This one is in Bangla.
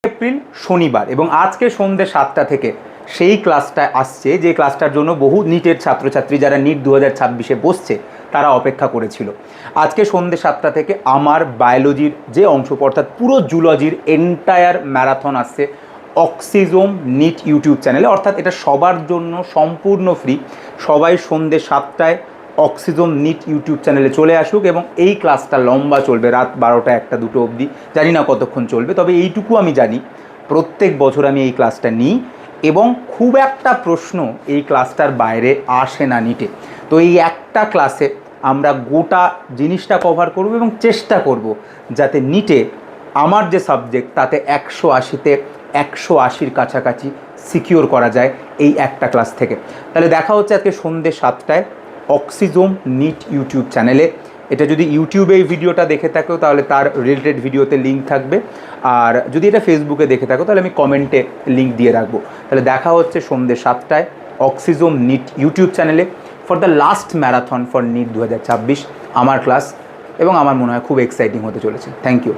এপ্রিল শনিবার এবং আজকে সন্ধ্যে 7টা থেকে সেই ক্লাসটা আসছে, যে ক্লাসটার জন্য বহু নিটের ছাত্রছাত্রী যারা নিট 2026-এ বসছে তারা অপেক্ষা করেছিল। আজকে সন্ধ্যে 7টা থেকে আমার বায়োলজির যে অংশ, অর্থাৎ পুরো জুলজির এন্টায়ার ম্যারাথন আসছে অক্সিজোম নিট ইউটিউব চ্যানেলে, অর্থাৎ এটা সবার জন্য সম্পূর্ণ ফ্রি। সবাই সন্ধ্যে 7টায় অক্সিজোম নিট ইউটিউব চ্যানেলে চলে আসুক এবং এই ক্লাসটা লম্বা চলবে, রাত 12টা 1টা 2টো অবধি, জানি না কতক্ষণ চলবে, তবে এইটুকু আমি জানি প্রত্যেক বছর আমি এই ক্লাসটা নিই এবং খুব একটা প্রশ্ন এই ক্লাসটার বাইরে আসে না নিটে। তো এই একটা ক্লাসে আমরা গোটা জিনিসটা কভার করব এবং চেষ্টা করব যাতে নিটে আমার যে সাবজেক্ট তাতে 180-তে 180-র কাছাকাছি সিকিওর করা যায় এই একটা ক্লাস থেকে। তাহলে দেখা হচ্ছে আজকে সন্ধ্যে 7টায় অক্সিজোম নিট ইউটিউব চ্যানেলে। এটা যদি ইউটিউবে এই ভিডিওটা দেখে থাকো তাহলে তার রিলেটেড ভিডিওতে লিঙ্ক থাকবে, আর যদি এটা ফেসবুকে দেখে থাকো তাহলে আমি কমেন্টে লিঙ্ক দিয়ে রাখবো। তাহলে দেখা হচ্ছে সন্ধ্যে 7টায় অক্সিজোম নিট ইউটিউব চ্যানেলে for the last marathon for NEET 2026 আমার ক্লাস, এবং আমার মনে হয় খুব এক্সাইটিং হতে চলেছে। Thank you.